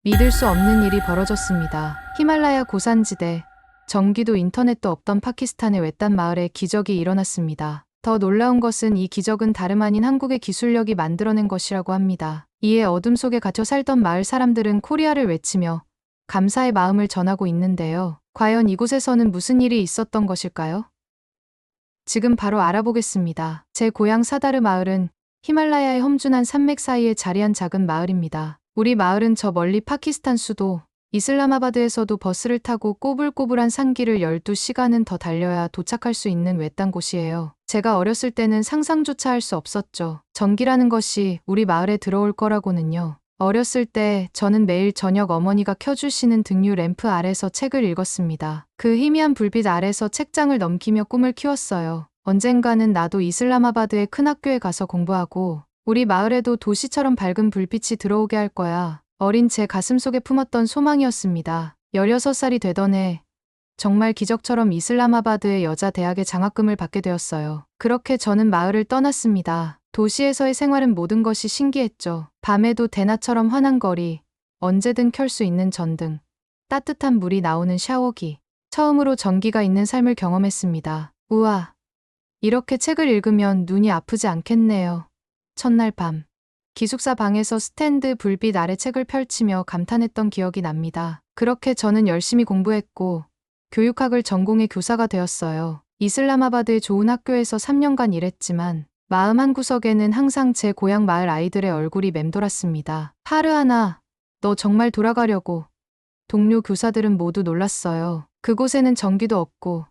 믿을 수 없는 일이 벌어졌습니다. 히말라야 고산지대, 전기도 인터넷도 없던 파키스탄의 외딴 마을에 기적이 일어났습니다. 더 놀라운 것은 이 기적은 다름 아닌 한국의 기술력이 만들어낸 것이라고 합니다. 이에 어둠 속에 갇혀 살던 마을 사람들은 코리아를 외치며 감사의 마음을 전하고 있는데요. 과연 이곳에서는 무슨 일이 있었던 것일까요? 지금 바로 알아보겠습니다. 제 고향 사다르 마을은 히말라야의 험준한 산맥 사이에 자리한 작은 마을입니다. 우리 마을은 저 멀리 파키스탄 수도 이슬라마바드에서도 버스를 타고 꼬불꼬불한 산길을 12시간은 더 달려야 도착할 수 있는 외딴 곳이에요. 제가 어렸을 때는 상상조차 할 수 없었죠. 전기라는 것이 우리 마을에 들어올 거라고는요. 어렸을 때 저는 매일 저녁 어머니가 켜주시는 등유 램프 아래서 책을 읽었습니다. 그 희미한 불빛 아래서 책장을 넘기며 꿈을 키웠어요. 언젠가는 나도 이슬라마바드의 큰 학교에 가서 공부하고 우리 마을에도 도시처럼 밝은 불빛이 들어오게 할 거야. 어린 제 가슴속에 품었던 소망이었습니다. 16살이 되던 해 정말 기적처럼 이슬라마바드의 여자 대학의 장학금을 받게 되었어요. 그렇게 저는 마을을 떠났습니다. 도시에서의 생활은 모든 것이 신기했죠. 밤에도 대낮처럼 환한 거리, 언제든 켤 수 있는 전등, 따뜻한 물이 나오는 샤워기. 처음으로 전기가 있는 삶을 경험했습니다. 우와, 이렇게 책을 읽으면 눈이 아프지 않겠네요. 첫날 밤, 기숙사 방에서 스탠드 불빛 아래 책을 펼치며 감탄했던 기억이 납니다. 그렇게 저는 열심히 공부했고 교육학을 전공해 교사가 되었어요. 이슬라마바드의 좋은 학교에서 3년간 일했지만 마음 한구석에는 항상 제 고향 마을 아이들의 얼굴이 맴돌았습니다. 파르하나, 너 정말 돌아가려고. 동료 교사들은 모두 놀랐어요. 그곳에는 전기도 없고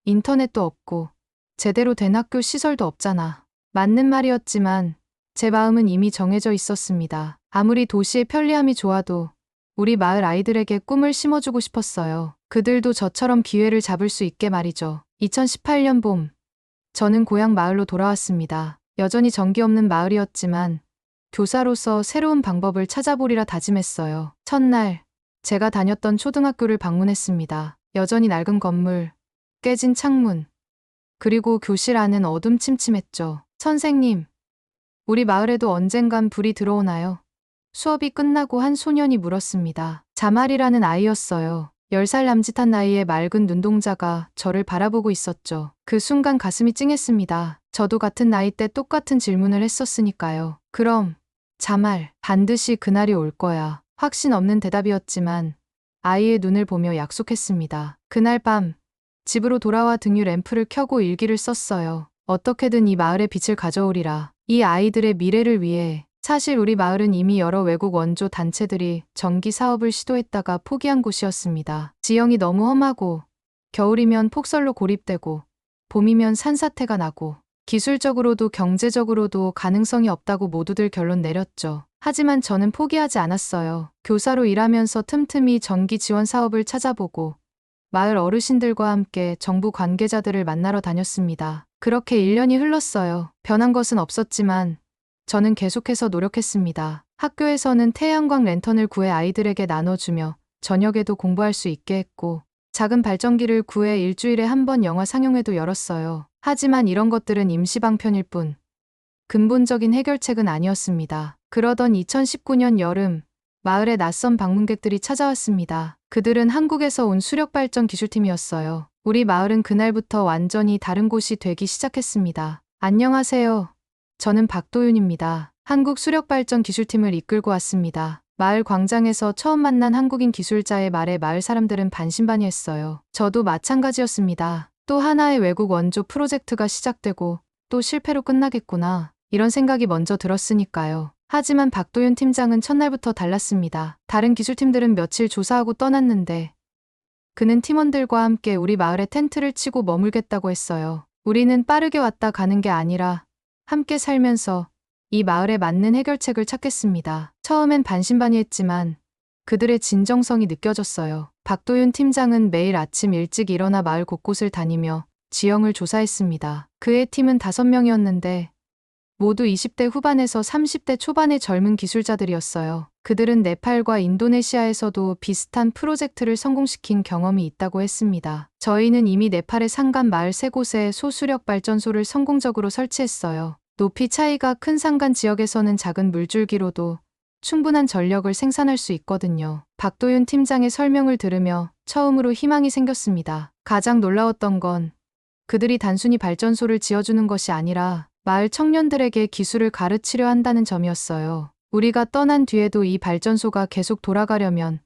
인터넷도 없고 제대로 된 학교 시설도 없잖아. 맞는 말이었지만 제 마음은 이미 정해져 있었습니다. 아무리 도시의 편리함이 좋아도 우리 마을 아이들에게 꿈을 심어주고 싶었어요. 그들도 저처럼 기회를 잡을 수 있게 말이죠. 2018년 봄, 저는 고향 마을로 돌아왔습니다. 여전히 전기 없는 마을이었지만 교사로서 새로운 방법을 찾아보리라 다짐했어요. 첫날, 제가 다녔던 초등학교를 방문했습니다. 여전히 낡은 건물, 깨진 창문, 그리고 교실 안은 어둠침침했죠. 선생님, 우리 마을에도 언젠간 불이 들어오나요? 수업이 끝나고 한 소년이 물었습니다. 자말이라는 아이였어요. 10살 남짓한 나이에 맑은 눈동자가 저를 바라보고 있었죠. 그 순간 가슴이 찡했습니다. 저도 같은 나이 때 똑같은 질문을 했었으니까요. 그럼, 자말, 반드시 그날이 올 거야. 확신 없는 대답이었지만 아이의 눈을 보며 약속했습니다. 그날 밤, 집으로 돌아와 등유 램프를 켜고 일기를 썼어요. 어떻게든 이 마을에 빛을 가져오리라. 이 아이들의 미래를 위해. 사실 우리 마을은 이미 여러 외국 원조 단체들이 전기 사업을 시도했다가 포기한 곳이었습니다. 지형이 너무 험하고 겨울이면 폭설로 고립되고 봄이면 산사태가 나고 기술적으로도 경제적으로도 가능성이 없다고 모두들 결론 내렸죠. 하지만 저는 포기하지 않았어요. 교사로 일하면서 틈틈이 전기 지원 사업을 찾아보고 마을 어르신들과 함께 정부 관계자들을 만나러 다녔습니다. 그렇게 1년이 흘렀어요. 변한 것은 없었지만 저는 계속해서 노력했습니다. 학교에서는 태양광 랜턴을 구해 아이들에게 나눠주며 저녁에도 공부할 수 있게 했고 작은 발전기를 구해 일주일에 한 번 영화 상영회도 열었어요. 하지만 이런 것들은 임시방편일 뿐 근본적인 해결책은 아니었습니다. 그러던 2019년 여름, 마을에 낯선 방문객들이 찾아왔습니다. 그들은 한국에서 온 수력발전 기술팀이었어요. 우리 마을은 그날부터 완전히 다른 곳이 되기 시작했습니다. 안녕하세요. 저는 박도윤입니다. 한국 수력발전 기술팀을 이끌고 왔습니다. 마을 광장에서 처음 만난 한국인 기술자의 말에 마을 사람들은 반신반의했어요. 저도 마찬가지였습니다. 또 하나의 외국 원조 프로젝트가 시작되고 또 실패로 끝나겠구나. 이런 생각이 먼저 들었으니까요. 하지만 박도윤 팀장은 첫날부터 달랐습니다. 다른 기술팀들은 며칠 조사하고 떠났는데 그는 팀원들과 함께 우리 마을에 텐트를 치고 머물겠다고 했어요. 우리는 빠르게 왔다 가는 게 아니라 함께 살면서 이 마을에 맞는 해결책을 찾겠습니다. 처음엔 반신반의했지만 그들의 진정성이 느껴졌어요. 박도윤 팀장은 매일 아침 일찍 일어나 마을 곳곳을 다니며 지형을 조사했습니다. 그의 팀은 5명이었는데 모두 20대 후반에서 30대 초반의 젊은 기술자들이었어요. 그들은 네팔과 인도네시아에서도 비슷한 프로젝트를 성공시킨 경험이 있다고 했습니다. 저희는 이미 네팔의 산간 마을 3곳에 소수력 발전소를 성공적으로 설치했어요. 높이 차이가 큰 산간 지역에서는 작은 물줄기로도 충분한 전력을 생산할 수 있거든요. 박도윤 팀장의 설명을 들으며 처음으로 희망이 생겼습니다. 가장 놀라웠던 건 그들이 단순히 발전소를 지어주는 것이 아니라 마을 청년들에게 기술을 가르치려 한다는 점이었어요. 우리가 떠난 뒤에도 이 발전소가 계속 돌아가려면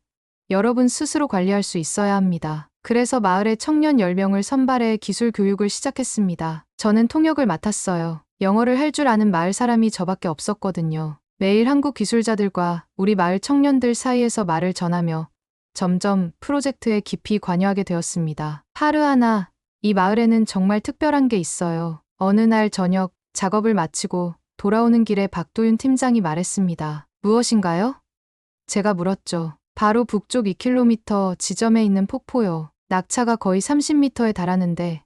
여러분 스스로 관리할 수 있어야 합니다. 그래서 마을의 청년 10명을 선발해 기술 교육을 시작했습니다. 저는 통역을 맡았어요. 영어를 할 줄 아는 마을 사람이 저밖에 없었거든요. 매일 한국 기술자들과 우리 마을 청년들 사이에서 말을 전하며 점점 프로젝트에 깊이 관여하게 되었습니다. 하루 하나, 이 마을에는 정말 특별한 게 있어요. 어느 날 저녁 작업을 마치고 돌아오는 길에 박도윤 팀장이 말했습니다. 무엇인가요? 제가 물었죠. 바로 북쪽 2km 지점에 있는 폭포요. 낙차가 거의 30m에 달하는데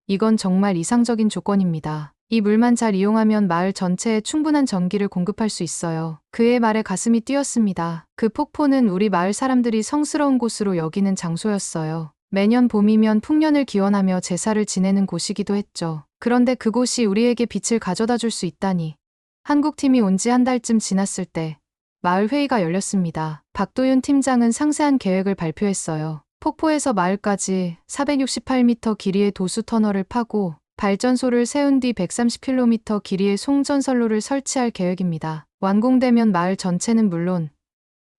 이건 정말 이상적인 조건입니다. 이 물만 잘 이용하면 마을 전체에 충분한 전기를 공급할 수 있어요. 그의 말에 가슴이 뛰었습니다. 그 폭포는 우리 마을 사람들이 성스러운 곳으로 여기는 장소였어요. 매년 봄이면 풍년을 기원하며 제사를 지내는 곳이기도 했죠. 그런데 그곳이 우리에게 빛을 가져다 줄 수 있다니. 한국팀이 온 지 한 달쯤 지났을 때 마을 회의가 열렸습니다. 박도윤 팀장은 상세한 계획을 발표했어요. 폭포에서 마을까지 468m 길이의 도수 터널을 파고 발전소를 세운 뒤 130km 길이의 송전선로를 설치할 계획입니다. 완공되면 마을 전체는 물론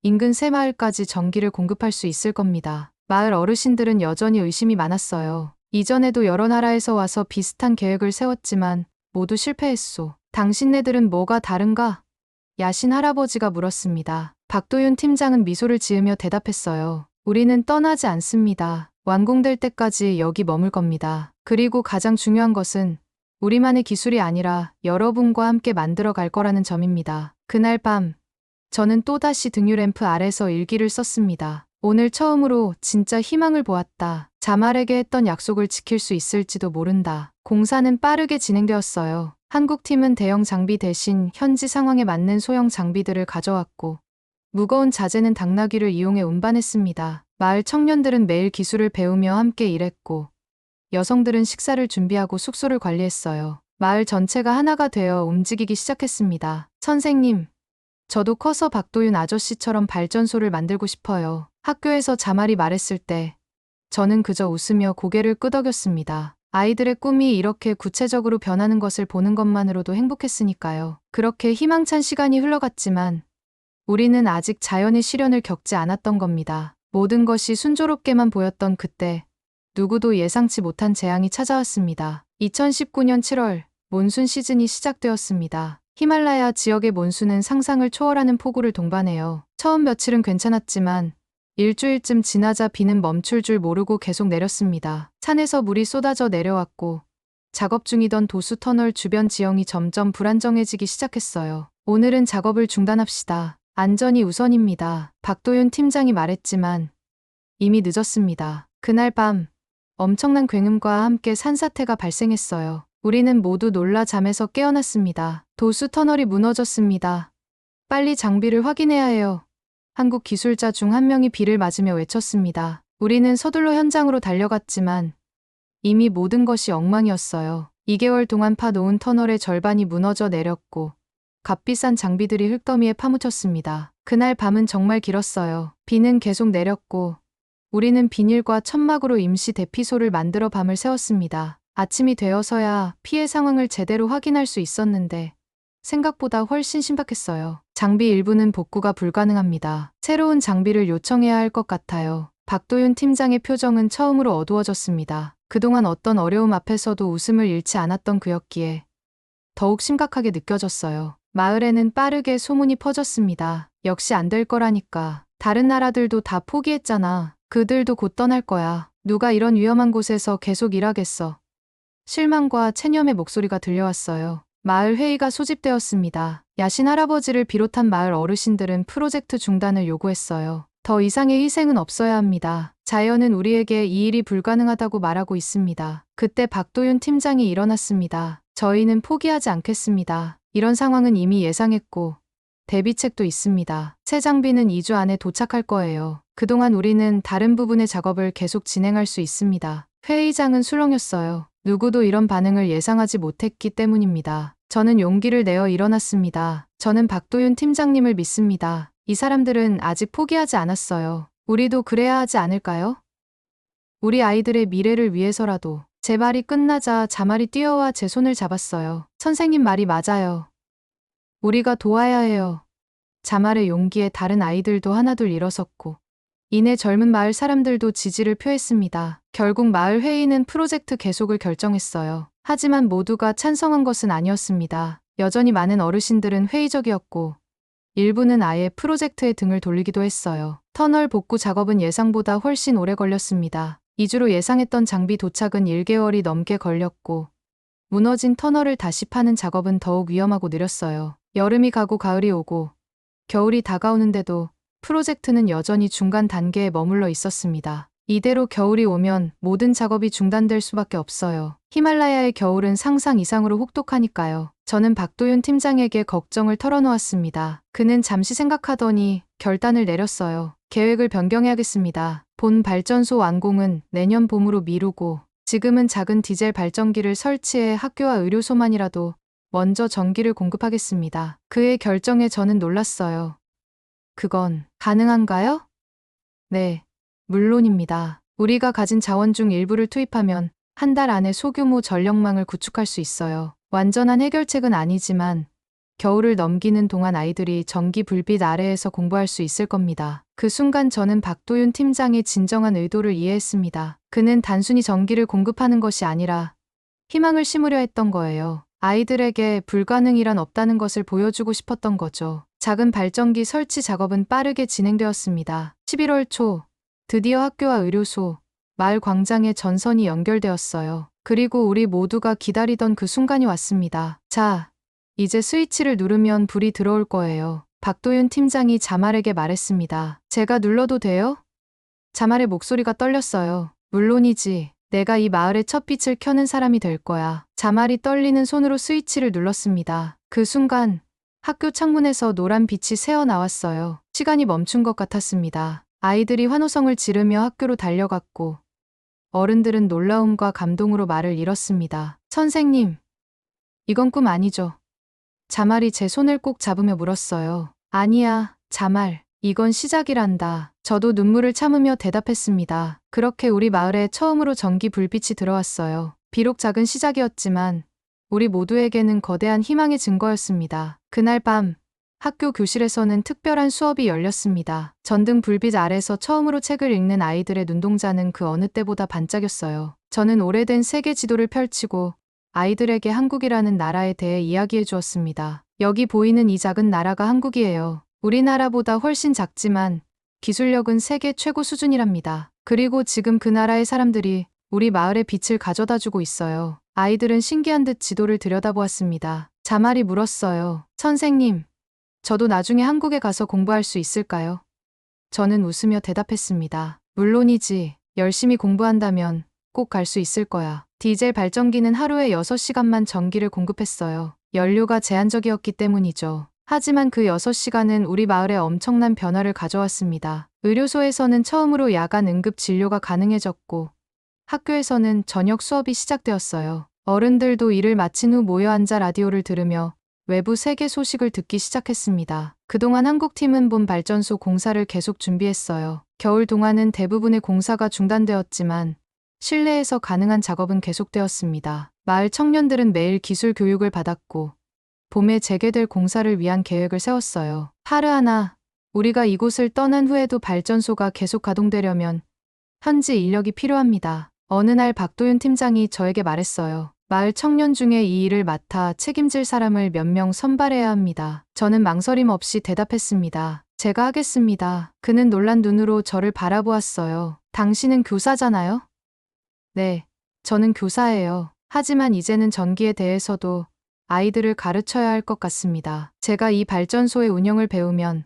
인근 새 마을까지 전기를 공급할 수 있을 겁니다. 마을 어르신들은 여전히 의심이 많았어요. 이전에도 여러 나라에서 와서 비슷한 계획을 세웠지만 모두 실패했소. 당신네들은 뭐가 다른가? 야신 할아버지가 물었습니다. 박도윤 팀장은 미소를 지으며 대답했어요. 우리는 떠나지 않습니다. 완공될 때까지 여기 머물 겁니다. 그리고 가장 중요한 것은 우리만의 기술이 아니라 여러분과 함께 만들어 갈 거라는 점입니다. 그날 밤 저는 또다시 등유 램프 아래서 일기를 썼습니다. 오늘 처음으로 진짜 희망을 보았다. 자말에게 했던 약속을 지킬 수 있을지도 모른다. 공사는 빠르게 진행되었어요. 한국팀은 대형 장비 대신 현지 상황에 맞는 소형 장비들을 가져왔고 무거운 자재는 당나귀를 이용해 운반했습니다. 마을 청년들은 매일 기술을 배우며 함께 일했고 여성들은 식사를 준비하고 숙소를 관리했어요. 마을 전체가 하나가 되어 움직이기 시작했습니다. 선생님, 저도 커서 박도윤 아저씨처럼 발전소를 만들고 싶어요. 학교에서 자말이 말했을 때 저는 그저 웃으며 고개를 끄덕였습니다. 아이들의 꿈이 이렇게 구체적으로 변하는 것을 보는 것만으로도 행복했으니까요. 그렇게 희망찬 시간이 흘러갔지만 우리는 아직 자연의 시련을 겪지 않았던 겁니다. 모든 것이 순조롭게만 보였던 그때 누구도 예상치 못한 재앙이 찾아왔습니다. 2019년 7월 몬순 시즌이 시작되었습니다. 히말라야 지역의 몬순은 상상을 초월하는 폭우를 동반해요. 처음 며칠은 괜찮았지만 일주일쯤 지나자 비는 멈출 줄 모르고 계속 내렸습니다. 산에서 물이 쏟아져 내려왔고 작업 중이던 도수 터널 주변 지형이 점점 불안정해지기 시작했어요. 오늘은 작업을 중단합시다. 안전이 우선입니다. 박도윤 팀장이 말했지만 이미 늦었습니다. 그날 밤 엄청난 굉음과 함께 산사태가 발생했어요. 우리는 모두 놀라 잠에서 깨어났습니다. 도수 터널이 무너졌습니다. 빨리 장비를 확인해야 해요. 한국 기술자 중 한 명이 비를 맞으며 외쳤습니다. 우리는 서둘러 현장으로 달려갔지만 이미 모든 것이 엉망이었어요. 2개월 동안 파놓은 터널의 절반이 무너져 내렸고 값비싼 장비들이 흙더미에 파묻혔습니다. 그날 밤은 정말 길었어요. 비는 계속 내렸고 우리는 비닐과 천막으로 임시 대피소를 만들어 밤을 새웠습니다. 아침이 되어서야 피해 상황을 제대로 확인할 수 있었는데 생각보다 훨씬 심각했어요. 장비 일부는 복구가 불가능합니다. 새로운 장비를 요청해야 할 것 같아요. 박도윤 팀장의 표정은 처음으로 어두워졌습니다. 그동안 어떤 어려움 앞에서도 웃음을 잃지 않았던 그였기에 더욱 심각하게 느껴졌어요. 마을에는 빠르게 소문이 퍼졌습니다. 역시 안 될 거라니까. 다른 나라들도 다 포기했잖아. 그들도 곧 떠날 거야. 누가 이런 위험한 곳에서 계속 일하겠어. 실망과 체념의 목소리가 들려왔어요. 마을 회의가 소집되었습니다. 야신 할아버지를 비롯한 마을 어르신들은 프로젝트 중단을 요구했어요. 더 이상의 희생은 없어야 합니다. 자연은 우리에게 이 일이 불가능하다고 말하고 있습니다. 그때 박도윤 팀장이 일어났습니다. 저희는 포기하지 않겠습니다. 이런 상황은 이미 예상했고 대비책도 있습니다. 새 장비는 2주 안에 도착할 거예요. 그동안 우리는 다른 부분의 작업을 계속 진행할 수 있습니다. 회의장은 술렁였어요. 누구도 이런 반응을 예상하지 못했기 때문입니다. 저는 용기를 내어 일어났습니다. 저는 박도윤 팀장님을 믿습니다. 이 사람들은 아직 포기하지 않았어요. 우리도 그래야 하지 않을까요? 우리 아이들의 미래를 위해서라도. 제 말이 끝나자 자말이 뛰어와 제 손을 잡았어요. 선생님 말이 맞아요. 우리가 도와야 해요. 자말의 용기에 다른 아이들도 하나둘 일어섰고 이내 젊은 마을 사람들도 지지를 표했습니다. 결국 마을 회의는 프로젝트 계속을 결정했어요. 하지만 모두가 찬성한 것은 아니었습니다. 여전히 많은 어르신들은 회의적이었고 일부는 아예 프로젝트에 등을 돌리기도 했어요. 터널 복구 작업은 예상보다 훨씬 오래 걸렸습니다. 2주로 예상했던 장비 도착은 1개월이 넘게 걸렸고 무너진 터널을 다시 파는 작업은 더욱 위험하고 느렸어요. 여름이 가고 가을이 오고 겨울이 다가오는데도 프로젝트는 여전히 중간 단계에 머물러 있었습니다. 이대로 겨울이 오면 모든 작업이 중단될 수밖에 없어요. 히말라야의 겨울은 상상 이상으로 혹독하니까요. 저는 박도윤 팀장에게 걱정을 털어놓았습니다. 그는 잠시 생각하더니 결단을 내렸어요. 계획을 변경해야겠습니다. 본 발전소 완공은 내년 봄으로 미루고 지금은 작은 디젤 발전기를 설치해 학교와 의료소만이라도 먼저 전기를 공급하겠습니다. 그의 결정에 저는 놀랐어요. 그건 가능한가요? 네, 물론입니다. 우리가 가진 자원 중 일부를 투입하면 한 달 안에 소규모 전력망을 구축할 수 있어요. 완전한 해결책은 아니지만 겨울을 넘기는 동안 아이들이 전기 불빛 아래에서 공부할 수 있을 겁니다. 그 순간 저는 박도윤 팀장의 진정한 의도를 이해했습니다. 그는 단순히 전기를 공급하는 것이 아니라 희망을 심으려 했던 거예요. 아이들에게 불가능이란 없다는 것을 보여주고 싶었던 거죠. 작은 발전기 설치 작업은 빠르게 진행되었습니다. 11월 초, 드디어 학교와 의료소, 마을 광장에 전선이 연결되었어요. 그리고 우리 모두가 기다리던 그 순간이 왔습니다. 자, 이제 스위치를 누르면 불이 들어올 거예요. 박도윤 팀장이 자말에게 말했습니다. 제가 눌러도 돼요? 자말의 목소리가 떨렸어요. 물론이지. 내가 이 마을의 첫 빛을 켜는 사람이 될 거야. 자말이 떨리는 손으로 스위치를 눌렀습니다. 그 순간 학교 창문에서 노란 빛이 새어 나왔어요. 시간이 멈춘 것 같았습니다. 아이들이 환호성을 지르며 학교로 달려갔고 어른들은 놀라움과 감동으로 말을 잃었습니다. 선생님, 이건 꿈 아니죠? 자말이 제 손을 꼭 잡으며 물었어요. 아니야, 자말. 이건 시작이란다. 저도 눈물을 참으며 대답했습니다. 그렇게 우리 마을에 처음으로 전기 불빛이 들어왔어요. 비록 작은 시작이었지만 우리 모두에게는 거대한 희망의 증거였습니다. 그날 밤 학교 교실에서는 특별한 수업이 열렸습니다. 전등 불빛 아래서 처음으로 책을 읽는 아이들의 눈동자는 그 어느 때보다 반짝였어요. 저는 오래된 세계 지도를 펼치고 아이들에게 한국이라는 나라에 대해 이야기해 주었습니다. 여기 보이는 이 작은 나라가 한국이에요. 우리나라보다 훨씬 작지만 기술력은 세계 최고 수준이랍니다. 그리고 지금 그 나라의 사람들이 우리 마을에 빛을 가져다 주고 있어요. 아이들은 신기한 듯 지도를 들여다보았습니다. 자말이 물었어요. 선생님, 저도 나중에 한국에 가서 공부할 수 있을까요? 저는 웃으며 대답했습니다. 물론이지. 열심히 공부한다면 꼭 갈 수 있을 거야. 디젤 발전기는 하루에 6시간만 전기를 공급했어요. 연료가 제한적이었기 때문이죠. 하지만 그 6시간은 우리 마을에 엄청난 변화를 가져왔습니다. 의료소에서는 처음으로 야간 응급 진료가 가능해졌고 학교에서는 저녁 수업이 시작되었어요. 어른들도 일을 마친 후 모여 앉아 라디오를 들으며 외부 세계 소식을 듣기 시작했습니다. 그동안 한국팀은 본 발전소 공사를 계속 준비했어요. 겨울 동안은 대부분의 공사가 중단되었지만 실내에서 가능한 작업은 계속되었습니다. 마을 청년들은 매일 기술 교육을 받았고 봄에 재개될 공사를 위한 계획을 세웠어요. 하루하나 우리가 이곳을 떠난 후에도 발전소가 계속 가동되려면 현지 인력이 필요합니다. 어느 날 박도윤 팀장이 저에게 말했어요. 마을 청년 중에 이 일을 맡아 책임질 사람을 몇 명 선발해야 합니다. 저는 망설임 없이 대답했습니다. 제가 하겠습니다. 그는 놀란 눈으로 저를 바라보았어요. 당신은 교사잖아요? 네, 저는 교사예요. 하지만 이제는 전기에 대해서도 아이들을 가르쳐야 할 것 같습니다. 제가 이 발전소의 운영을 배우면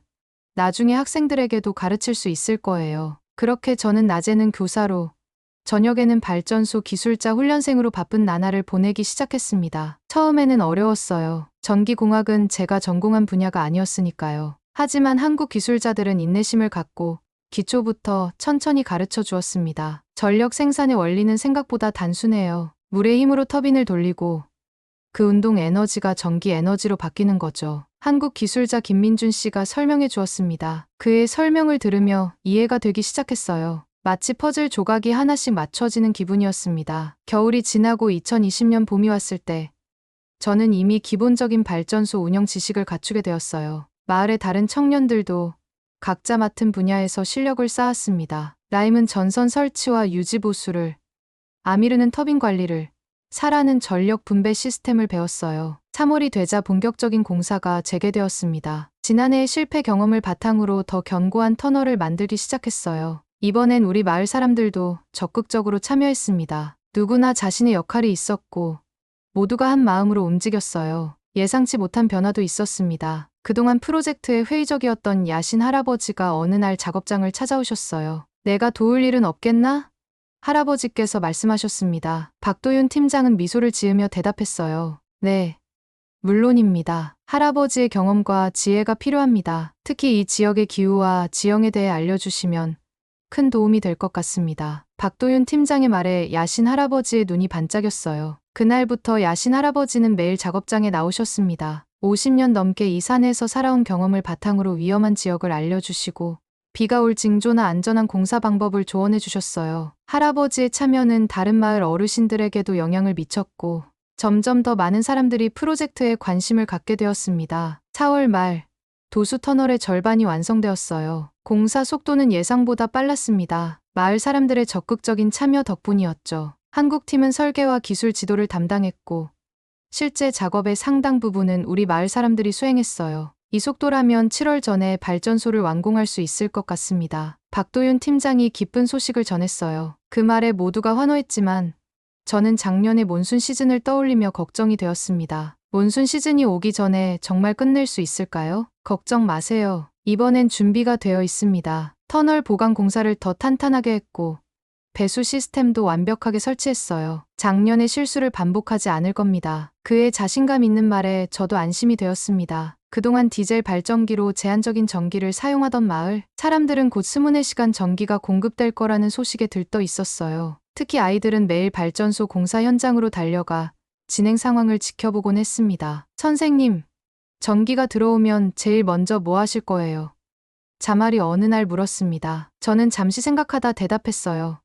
나중에 학생들에게도 가르칠 수 있을 거예요. 그렇게 저는 낮에는 교사로, 저녁에는 발전소 기술자 훈련생으로 바쁜 나날을 보내기 시작했습니다. 처음에는 어려웠어요. 전기공학은 제가 전공한 분야가 아니었으니까요. 하지만 한국 기술자들은 인내심을 갖고 기초부터 천천히 가르쳐 주었습니다. 전력 생산의 원리는 생각보다 단순해요. 물의 힘으로 터빈을 돌리고 그 운동 에너지가 전기 에너지로 바뀌는 거죠. 한국 기술자 김민준 씨가 설명해 주었습니다. 그의 설명을 들으며 이해가 되기 시작했어요. 마치 퍼즐 조각이 하나씩 맞춰지는 기분이었습니다. 겨울이 지나고 2020년 봄이 왔을 때 저는 이미 기본적인 발전소 운영 지식을 갖추게 되었어요. 마을의 다른 청년들도 각자 맡은 분야에서 실력을 쌓았습니다. 라임은 전선 설치와 유지 보수를, 아미르는 터빈 관리를, 사라는 전력 분배 시스템을 배웠어요. 3월이 되자 본격적인 공사가 재개되었습니다. 지난해의 실패 경험을 바탕으로 더 견고한 터널을 만들기 시작했어요. 이번엔 우리 마을 사람들도 적극적으로 참여했습니다. 누구나 자신의 역할이 있었고 모두가 한 마음으로 움직였어요. 예상치 못한 변화도 있었습니다. 그동안 프로젝트에 회의적이었던 야신 할아버지가 어느 날 작업장을 찾아오셨어요. 내가 도울 일은 없겠나? 할아버지께서 말씀하셨습니다. 박도윤 팀장은 미소를 지으며 대답했어요. 네, 물론입니다. 할아버지의 경험과 지혜가 필요합니다. 특히 이 지역의 기후와 지형에 대해 알려주시면 큰 도움이 될 것 같습니다. 박도윤 팀장의 말에 야신 할아버지의 눈이 반짝였어요. 그날부터 야신 할아버지는 매일 작업장에 나오셨습니다. 50년 넘게 이 산에서 살아온 경험을 바탕으로 위험한 지역을 알려주시고 비가 올 징조나 안전한 공사 방법을 조언해 주셨어요. 할아버지의 참여는 다른 마을 어르신들에게도 영향을 미쳤고 점점 더 많은 사람들이 프로젝트에 관심을 갖게 되었습니다. 4월 말 도수 터널의 절반이 완성되었어요. 공사 속도는 예상보다 빨랐습니다. 마을 사람들의 적극적인 참여 덕분이었죠. 한국팀은 설계와 기술 지도를 담당했고 실제 작업의 상당 부분은 우리 마을 사람들이 수행했어요. 이 속도라면 7월 전에 발전소를 완공할 수 있을 것 같습니다. 박도윤 팀장이 기쁜 소식을 전했어요. 그 말에 모두가 환호했지만 저는 작년의 몬순 시즌을 떠올리며 걱정이 되었습니다. 몬순 시즌이 오기 전에 정말 끝낼 수 있을까요? 걱정 마세요. 이번엔 준비가 되어 있습니다. 터널 보강 공사를 더 탄탄하게 했고 배수 시스템도 완벽하게 설치했어요. 작년의 실수를 반복하지 않을 겁니다. 그의 자신감 있는 말에 저도 안심이 되었습니다. 그동안 디젤 발전기로 제한적인 전기를 사용하던 마을, 사람들은 곧 24시간 전기가 공급될 거라는 소식에 들떠 있었어요. 특히 아이들은 매일 발전소 공사 현장으로 달려가 진행 상황을 지켜보곤 했습니다. 선생님, 전기가 들어오면 제일 먼저 뭐 하실 거예요? 자말이 어느 날 물었습니다. 저는 잠시 생각하다 대답했어요.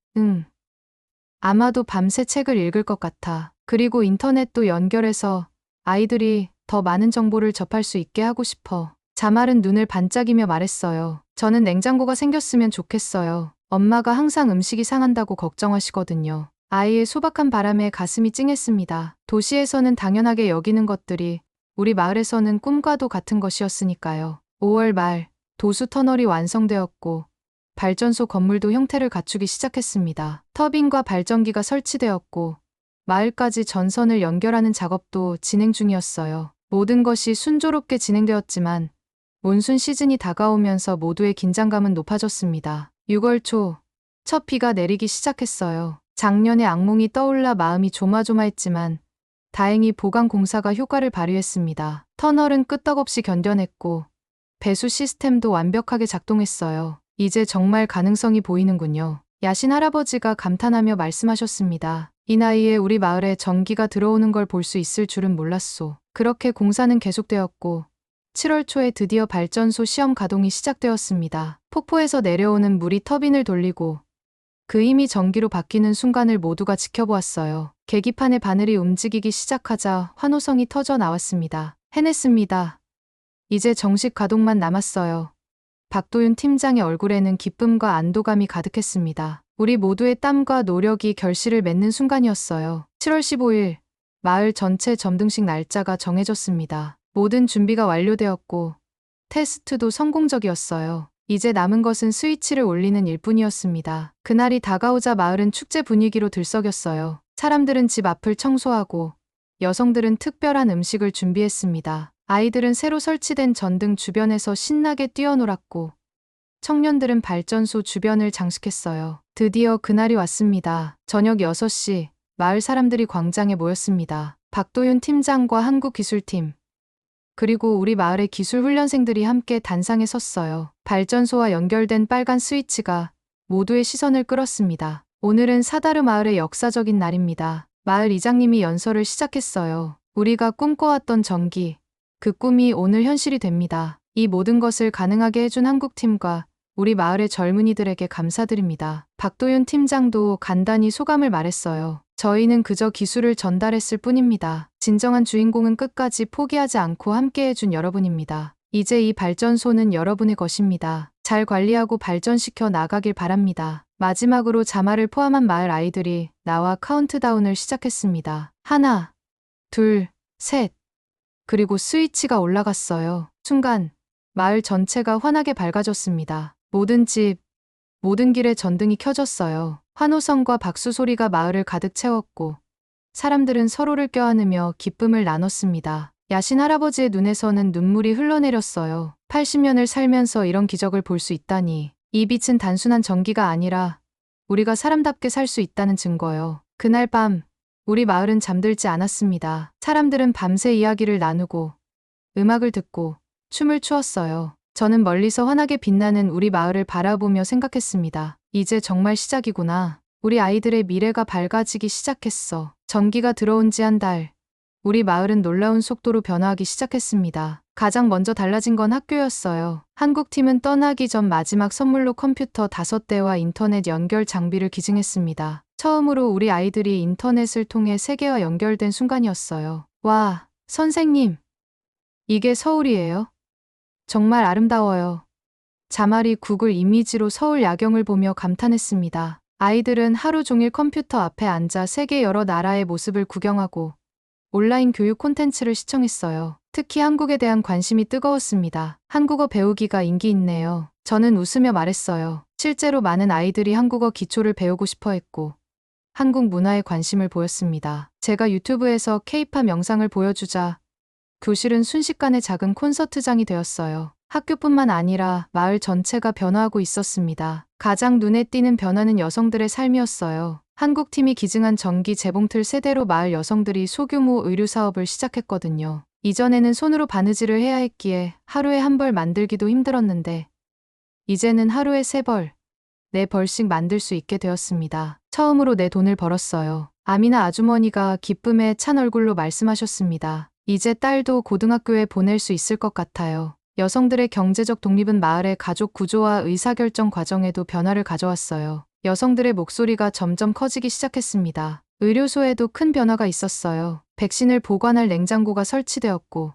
아마도 밤새 책을 읽을 것 같아. 그리고 인터넷도 연결해서 아이들이 더 많은 정보를 접할 수 있게 하고 싶어. 자말은 눈을 반짝이며 말했어요. 저는 냉장고가 생겼으면 좋겠어요. 엄마가 항상 음식이 상한다고 걱정하시거든요. 아이의 소박한 바람에 가슴이 찡했습니다. 도시에서는 당연하게 여기는 것들이 우리 마을에서는 꿈과도 같은 것이었으니까요. 5월 말 도수 터널이 완성되었고 발전소 건물도 형태를 갖추기 시작했습니다. 터빈과 발전기가 설치되었고 마을까지 전선을 연결하는 작업도 진행 중이었어요. 모든 것이 순조롭게 진행되었지만 몬순 시즌이 다가오면서 모두의 긴장감은 높아졌습니다. 6월 초 첫 비가 내리기 시작했어요. 작년의 악몽이 떠올라 마음이 조마조마했지만 다행히 보강 공사가 효과를 발휘했습니다. 터널은 끄떡없이 견뎌냈고 배수 시스템도 완벽하게 작동했어요. 이제 정말 가능성이 보이는군요. 야신 할아버지가 감탄하며 말씀하셨습니다. 이 나이에 우리 마을에 전기가 들어오는 걸 볼 수 있을 줄은 몰랐소. 그렇게 공사는 계속되었고 7월 초에 드디어 발전소 시험 가동이 시작되었습니다. 폭포에서 내려오는 물이 터빈을 돌리고 그 힘이 전기로 바뀌는 순간을 모두가 지켜보았어요. 계기판의 바늘이 움직이기 시작하자 환호성이 터져 나왔습니다. 해냈습니다. 이제 정식 가동만 남았어요. 박도윤 팀장의 얼굴에는 기쁨과 안도감이 가득했습니다. 우리 모두의 땀과 노력이 결실을 맺는 순간이었어요. 7월 15일, 마을 전체 점등식 날짜가 정해졌습니다. 모든 준비가 완료되었고 테스트도 성공적이었어요. 이제 남은 것은 스위치를 올리는 일뿐이었습니다. 그날이 다가오자 마을은 축제 분위기로 들썩였어요. 사람들은 집 앞을 청소하고 여성들은 특별한 음식을 준비했습니다. 아이들은 새로 설치된 전등 주변에서 신나게 뛰어놀았고 청년들은 발전소 주변을 장식했어요. 드디어 그날이 왔습니다. 저녁 6시 마을 사람들이 광장에 모였습니다. 박도윤 팀장과 한국기술팀 그리고 우리 마을의 기술훈련생들이 함께 단상에 섰어요. 발전소와 연결된 빨간 스위치가 모두의 시선을 끌었습니다. 오늘은 사다르 마을의 역사적인 날입니다. 마을 이장님이 연설을 시작했어요. 우리가 꿈꿔왔던 전기, 그 꿈이 오늘 현실이 됩니다. 이 모든 것을 가능하게 해준 한국팀과 우리 마을의 젊은이들에게 감사드립니다. 박도윤 팀장도 간단히 소감을 말했어요. 저희는 그저 기술을 전달했을 뿐입니다. 진정한 주인공은 끝까지 포기하지 않고 함께해준 여러분입니다. 이제 이 발전소는 여러분의 것입니다. 잘 관리하고 발전시켜 나가길 바랍니다. 마지막으로 자마를 포함한 마을 아이들이 나와 카운트다운을 시작했습니다. 하나, 둘, 셋. 그리고 스위치가 올라갔어요. 순간 마을 전체가 환하게 밝아졌습니다. 모든 집, 모든 길에 전등이 켜졌어요. 환호성과 박수 소리가 마을을 가득 채웠고 사람들은 서로를 껴안으며 기쁨을 나눴습니다. 야신 할아버지의 눈에서는 눈물이 흘러내렸어요. 80년을 살면서 이런 기적을 볼 수 있다니. 이 빛은 단순한 전기가 아니라 우리가 사람답게 살 수 있다는 증거요. 그날 밤 우리 마을은 잠들지 않았습니다. 사람들은 밤새 이야기를 나누고 음악을 듣고 춤을 추었어요. 저는 멀리서 환하게 빛나는 우리 마을을 바라보며 생각했습니다. 이제 정말 시작이구나. 우리 아이들의 미래가 밝아지기 시작했어. 전기가 들어온 지 한 달. 우리 마을은 놀라운 속도로 변화하기 시작했습니다. 가장 먼저 달라진 건 학교였어요. 한국팀은 떠나기 전 마지막 선물로 컴퓨터 5대와 인터넷 연결 장비를 기증했습니다. 처음으로 우리 아이들이 인터넷을 통해 세계와 연결된 순간이었어요. 와, 선생님. 이게 서울이에요? 정말 아름다워요. 자말이 구글 이미지로 서울 야경을 보며 감탄했습니다. 아이들은 하루 종일 컴퓨터 앞에 앉아 세계 여러 나라의 모습을 구경하고 온라인 교육 콘텐츠를 시청했어요. 특히 한국에 대한 관심이 뜨거웠습니다. 한국어 배우기가 인기 있네요. 저는 웃으며 말했어요. 실제로 많은 아이들이 한국어 기초를 배우고 싶어 했고 한국 문화에 관심을 보였습니다. 제가 유튜브에서 K-팝 영상을 보여주자 교실은 순식간에 작은 콘서트장이 되었어요. 학교뿐만 아니라 마을 전체가 변화하고 있었습니다. 가장 눈에 띄는 변화는 여성들의 삶이었어요. 한국팀이 기증한 전기 재봉틀 세대로 마을 여성들이 소규모 의류 사업을 시작했거든요. 이전에는 손으로 바느질을 해야 했기에 하루에 한 벌 만들기도 힘들었는데 이제는 하루에 3벌, 4벌씩 만들 수 있게 되었습니다. 처음으로 내 돈을 벌었어요. 아미나 아주머니가 기쁨에 찬 얼굴로 말씀하셨습니다. 이제 딸도 고등학교에 보낼 수 있을 것 같아요. 여성들의 경제적 독립은 마을의 가족 구조와 의사결정 과정에도 변화를 가져왔어요. 여성들의 목소리가 점점 커지기 시작했습니다. 의료소에도 큰 변화가 있었어요. 백신을 보관할 냉장고가 설치되었고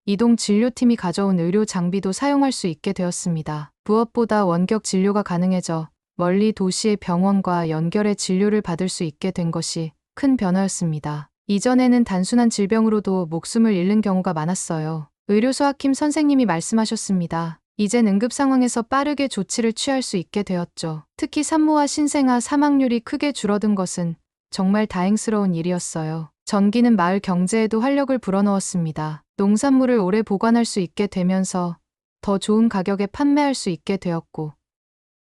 이동 진료팀이 가져온 의료 장비도 사용할 수 있게 되었습니다. 무엇보다 원격 진료가 가능해져 멀리 도시의 병원과 연결해 진료를 받을 수 있게 된 것이 큰 변화였습니다. 이전에는 단순한 질병으로도 목숨을 잃는 경우가 많았어요. 의료소 하킴 선생님이 말씀하셨습니다. 이젠 응급 상황에서 빠르게 조치를 취할 수 있게 되었죠. 특히 산모와 신생아 사망률이 크게 줄어든 것은 정말 다행스러운 일이었어요. 전기는 마을 경제에도 활력을 불어넣었습니다. 농산물을 오래 보관할 수 있게 되면서 더 좋은 가격에 판매할 수 있게 되었고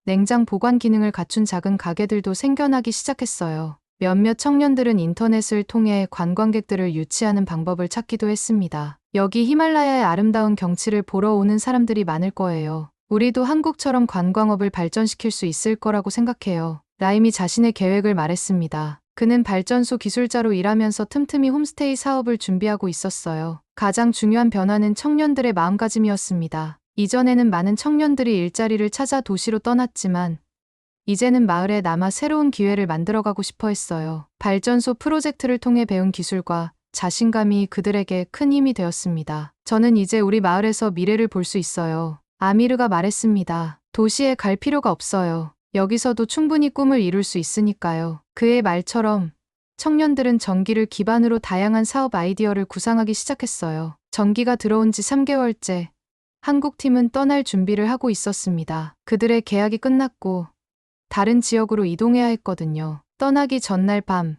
냉장 보관 기능을 갖춘 작은 가게들도 생겨나기 시작했어요. 몇몇 청년들은 인터넷을 통해 관광객들을 유치하는 방법을 찾기도 했습니다. 여기 히말라야의 아름다운 경치를 보러 오는 사람들이 많을 거예요. 우리도 한국처럼 관광업을 발전시킬 수 있을 거라고 생각해요. 라임이 자신의 계획을 말했습니다. 그는 발전소 기술자로 일하면서 틈틈이 홈스테이 사업을 준비하고 있었어요. 가장 중요한 변화는 청년들의 마음가짐이었습니다. 이전에는 많은 청년들이 일자리를 찾아 도시로 떠났지만 이제는 마을에 남아 새로운 기회를 만들어가고 싶어 했어요. 발전소 프로젝트를 통해 배운 기술과 자신감이 그들에게 큰 힘이 되었습니다. 저는 이제 우리 마을에서 미래를 볼 수 있어요. 아미르가 말했습니다. 도시에 갈 필요가 없어요. 여기서도 충분히 꿈을 이룰 수 있으니까요. 그의 말처럼 청년들은 전기를 기반으로 다양한 사업 아이디어를 구상하기 시작했어요. 전기가 들어온 지 3개월째 한국팀은 떠날 준비를 하고 있었습니다. 그들의 계약이 끝났고 다른 지역으로 이동해야 했거든요. 떠나기 전날 밤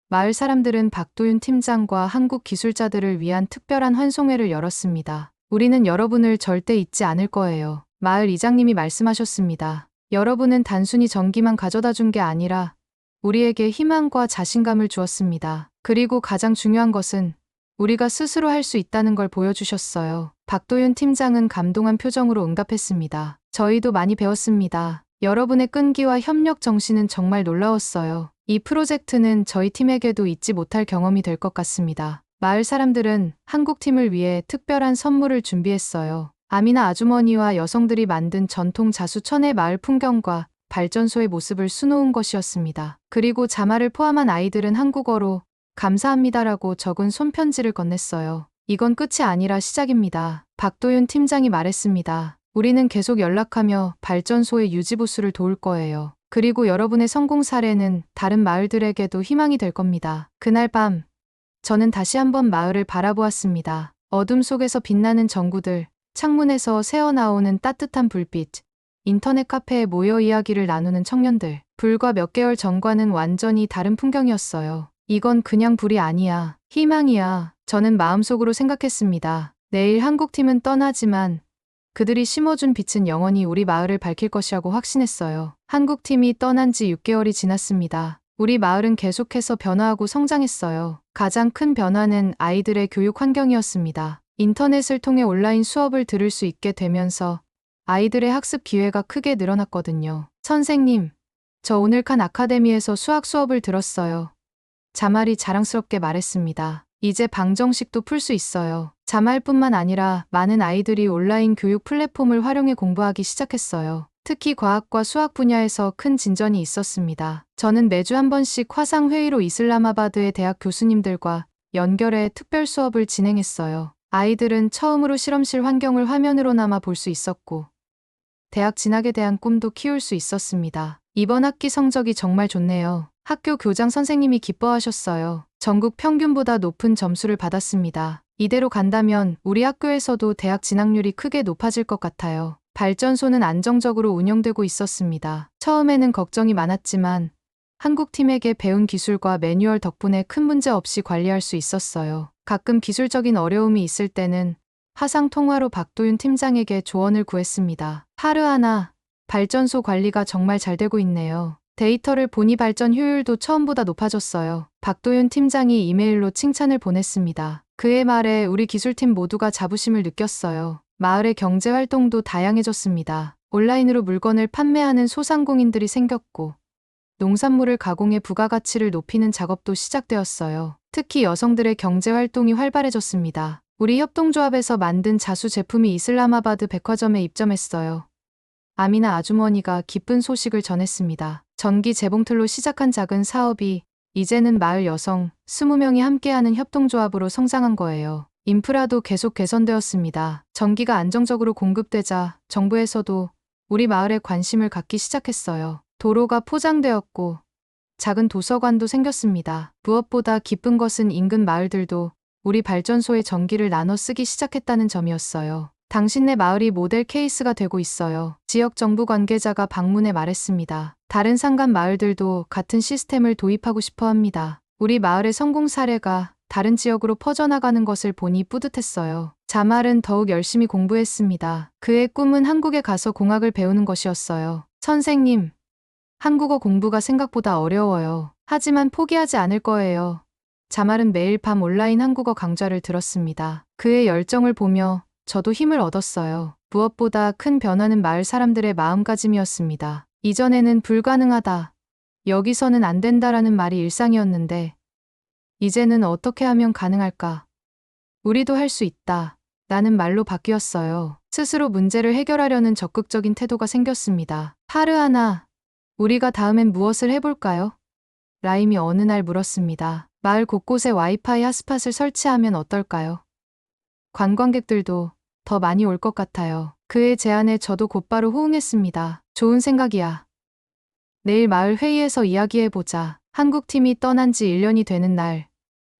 마을 사람들은 박도윤 팀장과 한국 기술자들을 위한 특별한 환송회를 열었습니다. 우리는 여러분을 절대 잊지 않을 거예요. 마을 이장님이 말씀하셨습니다. 여러분은 단순히 전기만 가져다 준 게 아니라 우리에게 희망과 자신감을 주었습니다. 그리고 가장 중요한 것은 우리가 스스로 할 수 있다는 걸 보여주셨어요. 박도윤 팀장은 감동한 표정으로 응답했습니다. 저희도 많이 배웠습니다. 여러분의 끈기와 협력 정신은 정말 놀라웠어요. 이 프로젝트는 저희 팀에게도 잊지 못할 경험이 될 것 같습니다. 마을 사람들은 한국 팀을 위해 특별한 선물을 준비했어요. 아미나 아주머니와 여성들이 만든 전통 자수천의 마을 풍경과 발전소의 모습을 수놓은 것이었습니다. 그리고 자마를 포함한 아이들은 한국어로 감사합니다라고 적은 손편지를 건넸어요. 이건 끝이 아니라 시작입니다. 박도윤 팀장이 말했습니다. 우리는 계속 연락하며 발전소의 유지보수를 도울 거예요. 그리고 여러분의 성공 사례는 다른 마을들에게도 희망이 될 겁니다. 그날 밤, 저는 다시 한번 마을을 바라보았습니다. 어둠 속에서 빛나는 전구들, 창문에서 새어나오는 따뜻한 불빛, 인터넷 카페에 모여 이야기를 나누는 청년들. 불과 몇 개월 전과는 완전히 다른 풍경이었어요. 이건 그냥 불이 아니야. 희망이야. 저는 마음속으로 생각했습니다. 내일 한국팀은 떠나지만 그들이 심어준 빛은 영원히 우리 마을을 밝힐 것이라고 확신했어요. 한국팀이 떠난 지 6개월이 지났습니다. 우리 마을은 계속해서 변화하고 성장했어요. 가장 큰 변화는 아이들의 교육 환경이었습니다. 인터넷을 통해 온라인 수업을 들을 수 있게 되면서 아이들의 학습 기회가 크게 늘어났거든요. 선생님, 저 오늘 칸 아카데미에서 수학 수업을 들었어요. 자말이 자랑스럽게 말했습니다. 이제 방정식도 풀 수 있어요. 자말뿐만 아니라 많은 아이들이 온라인 교육 플랫폼을 활용해 공부하기 시작했어요. 특히 과학과 수학 분야에서 큰 진전이 있었습니다. 저는 매주 한 번씩 화상회의로 이슬람아바드의 대학 교수님들과 연결해 특별 수업을 진행했어요. 아이들은 처음으로 실험실 환경을 화면으로나마 볼 수 있었고, 대학 진학에 대한 꿈도 키울 수 있었습니다. 이번 학기 성적이 정말 좋네요. 학교 교장 선생님이 기뻐하셨어요. 전국 평균보다 높은 점수를 받았습니다. 이대로 간다면 우리 학교에서도 대학 진학률이 크게 높아질 것 같아요. 발전소는 안정적으로 운영되고 있었습니다. 처음에는 걱정이 많았지만 한국팀에게 배운 기술과 매뉴얼 덕분에 큰 문제 없이 관리할 수 있었어요. 가끔 기술적인 어려움이 있을 때는 화상 통화로 박도윤 팀장에게 조언을 구했습니다. 하르하나, 발전소 관리가 정말 잘 되고 있네요. 데이터를 보니 발전 효율도 처음보다 높아졌어요. 박도윤 팀장이 이메일로 칭찬을 보냈습니다. 그의 말에 우리 기술팀 모두가 자부심을 느꼈어요. 마을의 경제 활동도 다양해졌습니다. 온라인으로 물건을 판매하는 소상공인들이 생겼고, 농산물을 가공해 부가가치를 높이는 작업도 시작되었어요. 특히 여성들의 경제 활동이 활발해졌습니다. 우리 협동조합에서 만든 자수 제품이 이슬람아바드 백화점에 입점했어요. 아미나 아주머니가 기쁜 소식을 전했습니다. 전기 재봉틀로 시작한 작은 사업이 이제는 마을 여성 20명이 함께하는 협동조합으로 성장한 거예요. 인프라도 계속 개선되었습니다. 전기가 안정적으로 공급되자 정부에서도 우리 마을에 관심을 갖기 시작했어요. 도로가 포장되었고 작은 도서관도 생겼습니다. 무엇보다 기쁜 것은 인근 마을들도 우리 발전소의 전기를 나눠 쓰기 시작했다는 점이었어요. 당신네 마을이 모델 케이스가 되고 있어요. 지역 정부 관계자가 방문해 말했습니다. 다른 상간 마을들도 같은 시스템을 도입하고 싶어 합니다. 우리 마을의 성공 사례가 다른 지역으로 퍼져나가는 것을 보니 뿌듯했어요. 자말은 더욱 열심히 공부했습니다. 그의 꿈은 한국에 가서 공학을 배우는 것이었어요. 선생님, 한국어 공부가 생각보다 어려워요. 하지만 포기하지 않을 거예요. 자말은 매일 밤 온라인 한국어 강좌를 들었습니다. 그의 열정을 보며 저도 힘을 얻었어요. 무엇보다 큰 변화는 마을 사람들의 마음가짐이었습니다. 이전에는 불가능하다, 여기서는 안 된다라는 말이 일상이었는데 이제는 어떻게 하면 가능할까? 우리도 할 수 있다 라는 말로 바뀌었어요. 스스로 문제를 해결하려는 적극적인 태도가 생겼습니다. 하르하나, 우리가 다음엔 무엇을 해볼까요? 라임이 어느 날 물었습니다. 마을 곳곳에 와이파이 핫스팟을 설치하면 어떨까요? 관광객들도 더 많이 올 것 같아요. 그의 제안에 저도 곧바로 호응했습니다. 좋은 생각이야. 내일 마을 회의에서 이야기해보자. 한국팀이 떠난 지 1년이 되는 날,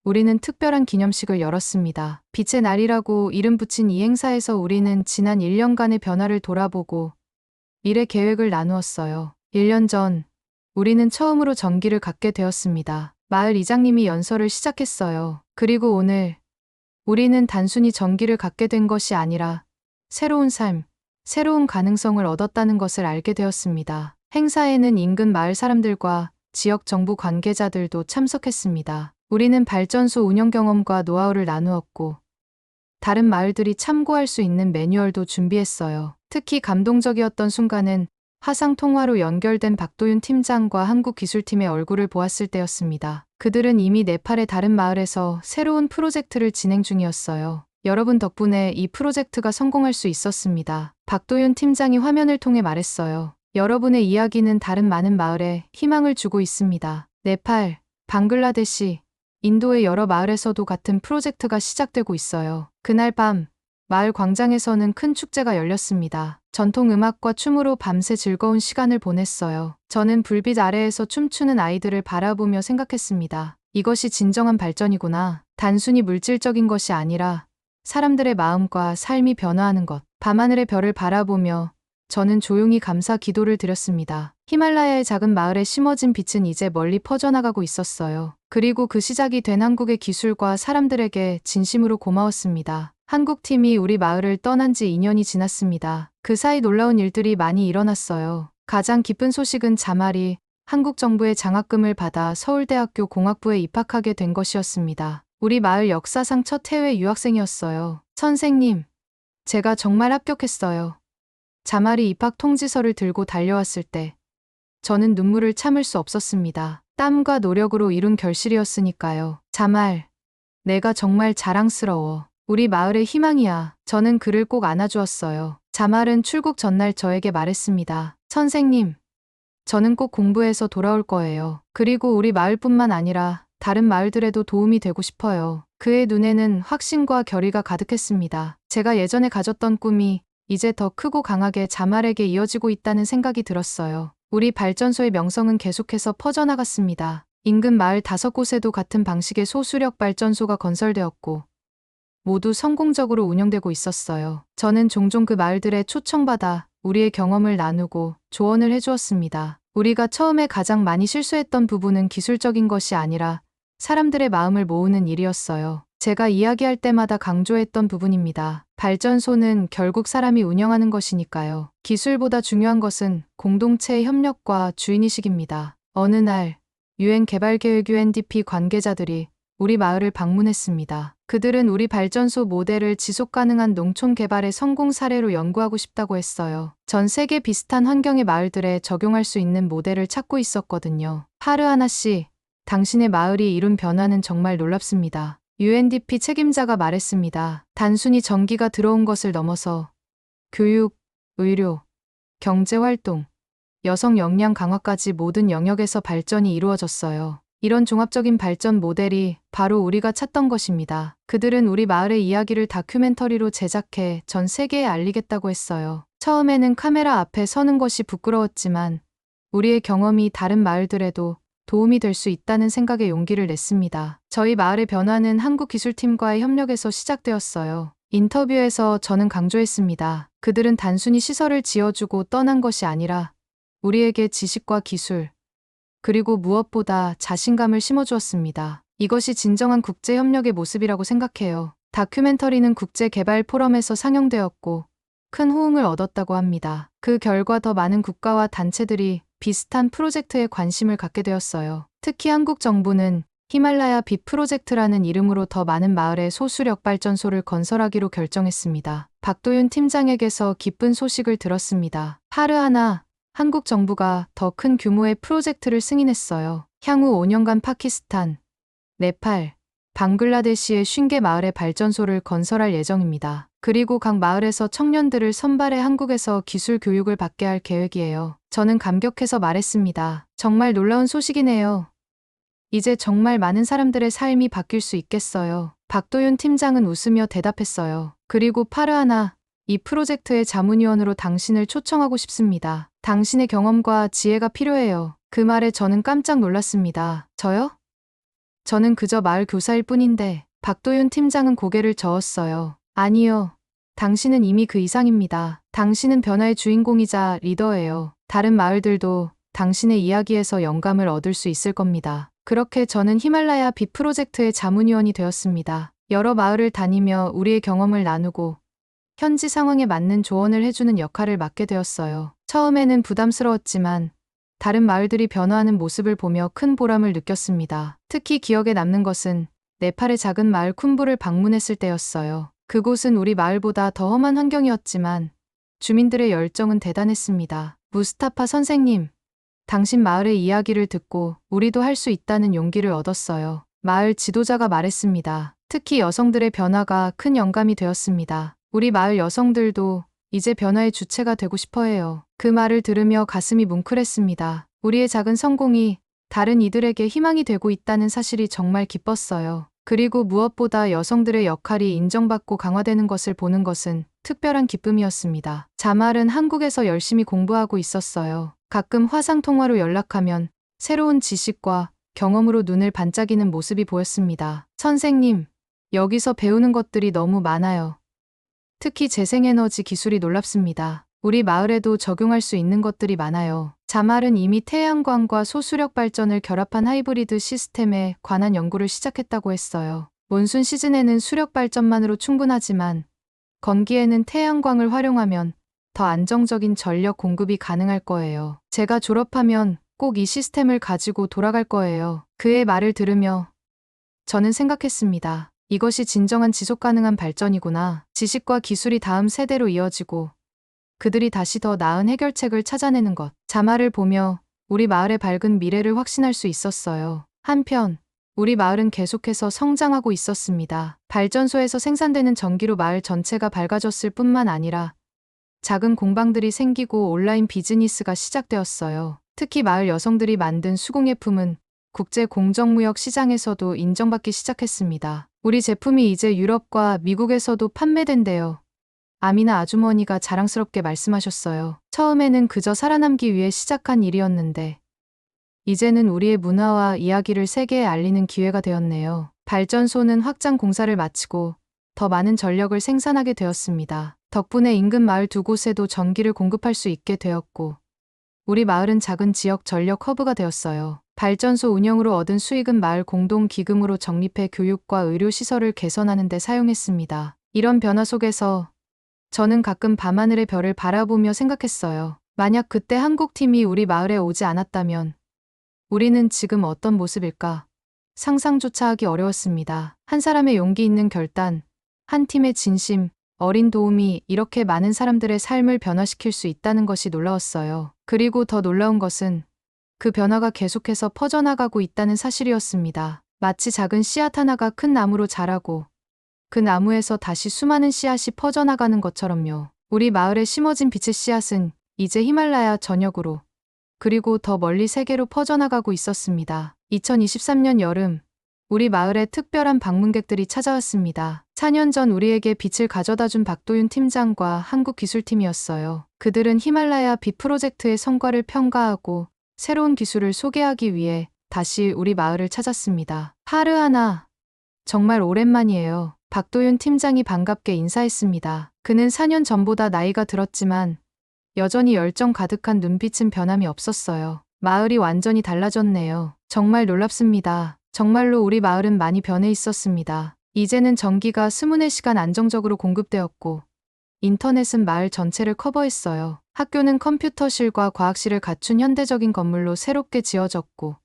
우리는 특별한 기념식을 열었습니다. 빛의 날이라고 이름 붙인 이 행사에서 우리는 지난 1년간의 변화를 돌아보고 미래 계획을 나누었어요. 1년 전, 우리는 처음으로 전기를 갖게 되었습니다. 마을 이장님이 연설을 시작했어요. 그리고 오늘, 우리는 단순히 전기를 갖게 된 것이 아니라 새로운 삶, 새로운 가능성을 얻었다는 것을 알게 되었습니다. 행사에는 인근 마을 사람들과 지역 정부 관계자들도 참석했습니다. 우리는 발전소 운영 경험과 노하우를 나누었고, 다른 마을들이 참고할 수 있는 매뉴얼도 준비했어요. 특히 감동적이었던 순간은 화상 통화로 연결된 박도윤 팀장과 한국기술팀의 얼굴을 보았을 때였습니다. 그들은 이미 네팔의 다른 마을에서 새로운 프로젝트를 진행 중이었어요. 여러분 덕분에 이 프로젝트가 성공할 수 있었습니다. 박도윤 팀장이 화면을 통해 말했어요. 여러분의 이야기는 다른 많은 마을에 희망을 주고 있습니다. 네팔, 방글라데시, 인도의 여러 마을에서도 같은 프로젝트가 시작되고 있어요. 그날 밤, 마을 광장에서는 큰 축제가 열렸습니다. 전통 음악과 춤으로 밤새 즐거운 시간을 보냈어요. 저는 불빛 아래에서 춤추는 아이들을 바라보며 생각했습니다. 이것이 진정한 발전이구나. 단순히 물질적인 것이 아니라 사람들의 마음과 삶이 변화하는 것. 밤하늘의 별을 바라보며 저는 조용히 감사 기도를 드렸습니다. 히말라야의 작은 마을에 심어진 빛은 이제 멀리 퍼져나가고 있었어요. 그리고 그 시작이 된 한국의 기술과 사람들에게 진심으로 고마웠습니다. 한국팀이 우리 마을을 떠난 지 2년이 지났습니다. 그 사이 놀라운 일들이 많이 일어났어요. 가장 기쁜 소식은 자말이 한국 정부의 장학금을 받아 서울대학교 공학부에 입학하게 된 것이었습니다. 우리 마을 역사상 첫 해외 유학생이었어요. 선생님, 제가 정말 합격했어요. 자말이 입학 통지서를 들고 달려왔을 때 저는 눈물을 참을 수 없었습니다. 땀과 노력으로 이룬 결실이었으니까요. 자말, 내가 정말 자랑스러워. 우리 마을의 희망이야. 저는 그를 꼭 안아주었어요. 자말은 출국 전날 저에게 말했습니다. 선생님, 저는 꼭 공부해서 돌아올 거예요. 그리고 우리 마을뿐만 아니라 다른 마을들에도 도움이 되고 싶어요. 그의 눈에는 확신과 결의가 가득했습니다. 제가 예전에 가졌던 꿈이 이제 더 크고 강하게 자말에게 이어지고 있다는 생각이 들었어요. 우리 발전소의 명성은 계속해서 퍼져나갔습니다. 인근 마을 5곳에도 같은 방식의 소수력 발전소가 건설되었고 모두 성공적으로 운영되고 있었어요. 저는 종종 그 마을들에 초청받아 우리의 경험을 나누고 조언을 해주었습니다. 우리가 처음에 가장 많이 실수했던 부분은 기술적인 것이 아니라 사람들의 마음을 모으는 일이었어요. 제가 이야기할 때마다 강조했던 부분입니다. 발전소는 결국 사람이 운영하는 것이니까요. 기술보다 중요한 것은 공동체의 협력과 주인의식입니다. 어느 날 UN 개발계획 UNDP 관계자들이 우리 마을을 방문했습니다. 그들은 우리 발전소 모델을 지속가능한 농촌 개발의 성공 사례로 연구하고 싶다고 했어요. 전 세계 비슷한 환경의 마을들에 적용할 수 있는 모델을 찾고 있었거든요. 하르하나 씨, 당신의 마을이 이룬 변화는 정말 놀랍습니다. UNDP 책임자가 말했습니다. 단순히 전기가 들어온 것을 넘어서 교육, 의료, 경제활동, 여성 역량 강화까지 모든 영역에서 발전이 이루어졌어요. 이런 종합적인 발전 모델이 바로 우리가 찾던 것입니다. 그들은 우리 마을의 이야기를 다큐멘터리로 제작해 전 세계에 알리겠다고 했어요. 처음에는 카메라 앞에 서는 것이 부끄러웠지만 우리의 경험이 다른 마을들에도 도움이 될 수 있다는 생각에 용기를 냈습니다. 저희 마을의 변화는 한국기술팀과의 협력에서 시작되었어요. 인터뷰에서 저는 강조했습니다. 그들은 단순히 시설을 지어주고 떠난 것이 아니라 우리에게 지식과 기술, 그리고 무엇보다 자신감을 심어주었습니다. 이것이 진정한 국제협력의 모습이라고 생각해요. 다큐멘터리는 국제개발 포럼에서 상영되었고 큰 호응을 얻었다고 합니다. 그 결과 더 많은 국가와 단체들이 비슷한 프로젝트에 관심을 갖게 되었어요. 특히 한국 정부는 히말라야 빛 프로젝트라는 이름으로 더 많은 마을에 소수력 발전소를 건설하기로 결정했습니다. 박도윤 팀장에게서 기쁜 소식을 들었습니다. 하르하나, 한국 정부가 더 큰 규모의 프로젝트를 승인했어요. 향후 5년간 파키스탄, 네팔, 방글라데시의 50개 마을에 발전소를 건설할 예정입니다. 그리고 각 마을에서 청년들을 선발해 한국에서 기술 교육을 받게 할 계획이에요. 저는 감격해서 말했습니다. 정말 놀라운 소식이네요. 이제 정말 많은 사람들의 삶이 바뀔 수 있겠어요. 박도윤 팀장은 웃으며 대답했어요. 그리고 파르하나, 이 프로젝트의 자문위원으로 당신을 초청하고 싶습니다. 당신의 경험과 지혜가 필요해요. 그 말에 저는 깜짝 놀랐습니다. 저요? 저는 그저 마을 교사일 뿐인데. 박도윤 팀장은 고개를 저었어요. 아니요. 당신은 이미 그 이상입니다. 당신은 변화의 주인공이자 리더예요. 다른 마을들도 당신의 이야기에서 영감을 얻을 수 있을 겁니다. 그렇게 저는 히말라야 빛 프로젝트의 자문위원이 되었습니다. 여러 마을을 다니며 우리의 경험을 나누고 현지 상황에 맞는 조언을 해주는 역할을 맡게 되었어요. 처음에는 부담스러웠지만 다른 마을들이 변화하는 모습을 보며 큰 보람을 느꼈습니다. 특히 기억에 남는 것은 네팔의 작은 마을 쿤부를 방문했을 때였어요. 그곳은 우리 마을보다 더 험한 환경이었지만 주민들의 열정은 대단했습니다. 무스타파 선생님, 당신 마을의 이야기를 듣고 우리도 할 수 있다는 용기를 얻었어요. 마을 지도자가 말했습니다. 특히 여성들의 변화가 큰 영감이 되었습니다. 우리 마을 여성들도 이제 변화의 주체가 되고 싶어 해요. 그 말을 들으며 가슴이 뭉클했습니다. 우리의 작은 성공이 다른 이들에게 희망이 되고 있다는 사실이 정말 기뻤어요. 그리고 무엇보다 여성들의 역할이 인정받고 강화되는 것을 보는 것은 특별한 기쁨이었습니다. 자말은 한국에서 열심히 공부하고 있었어요. 가끔 화상통화로 연락하면 새로운 지식과 경험으로 눈을 반짝이는 모습이 보였습니다. 선생님, 여기서 배우는 것들이 너무 많아요. 특히 재생에너지 기술이 놀랍습니다. 우리 마을에도 적용할 수 있는 것들이 많아요. 자말은 이미 태양광과 소수력 발전을 결합한 하이브리드 시스템에 관한 연구를 시작했다고 했어요. 몬순 시즌에는 수력 발전만으로 충분하지만 건기에는 태양광을 활용하면 더 안정적인 전력 공급이 가능할 거예요. 제가 졸업하면 꼭 이 시스템을 가지고 돌아갈 거예요. 그의 말을 들으며 저는 생각했습니다. 이것이 진정한 지속 가능한 발전이구나. 지식과 기술이 다음 세대로 이어지고 그들이 다시 더 나은 해결책을 찾아내는 것. 자말을 보며 우리 마을의 밝은 미래를 확신할 수 있었어요. 한편 우리 마을은 계속해서 성장하고 있었습니다. 발전소에서 생산되는 전기로 마을 전체가 밝아졌을 뿐만 아니라 작은 공방들이 생기고 온라인 비즈니스가 시작되었어요. 특히 마을 여성들이 만든 수공예품은 국제 공정무역 시장에서도 인정받기 시작했습니다. 우리 제품이 이제 유럽과 미국에서도 판매된대요. 아미나 아주머니가 자랑스럽게 말씀하셨어요. 처음에는 그저 살아남기 위해 시작한 일이었는데 이제는 우리의 문화와 이야기를 세계에 알리는 기회가 되었네요. 발전소는 확장 공사를 마치고 더 많은 전력을 생산하게 되었습니다. 덕분에 인근 마을 두 곳에도 전기를 공급할 수 있게 되었고 우리 마을은 작은 지역 전력 허브가 되었어요. 발전소 운영으로 얻은 수익은 마을 공동 기금으로 적립해 교육과 의료 시설을 개선하는 데 사용했습니다. 이런 변화 속에서 저는 가끔 밤하늘의 별을 바라보며 생각했어요. 만약 그때 한국 팀이 우리 마을에 오지 않았다면 우리는 지금 어떤 모습일까? 상상조차 하기 어려웠습니다. 한 사람의 용기 있는 결단, 한 팀의 진심, 어린 도움이 이렇게 많은 사람들의 삶을 변화시킬 수 있다는 것이 놀라웠어요. 그리고 더 놀라운 것은 그 변화가 계속해서 퍼져나가고 있다는 사실이었습니다. 마치 작은 씨앗 하나가 큰 나무로 자라고 그 나무에서 다시 수많은 씨앗이 퍼져나가는 것처럼요. 우리 마을에 심어진 빛의 씨앗은 이제 히말라야 전역으로 그리고 더 멀리 세계로 퍼져나가고 있었습니다. 2023년 여름, 우리 마을에 특별한 방문객들이 찾아왔습니다. 4년 전 우리에게 빛을 가져다준 박도윤 팀장과 한국 기술팀이었어요. 그들은 히말라야 빛 프로젝트의 성과를 평가하고 새로운 기술을 소개하기 위해 다시 우리 마을을 찾았습니다. 하르하나, 정말 오랜만이에요. 박도윤 팀장이 반갑게 인사했습니다. 그는 4년 전보다 나이가 들었지만 여전히 열정 가득한 눈빛은 변함이 없었어요. 마을이 완전히 달라졌네요. 정말 놀랍습니다. 정말로 우리 마을은 많이 변해 있었습니다. 이제는 전기가 24시간 안정적으로 공급되었고 인터넷은 마을 전체를 커버했어요. 학교는 컴퓨터실과 과학실을 갖춘 현대적인 건물로 새롭게 지어졌고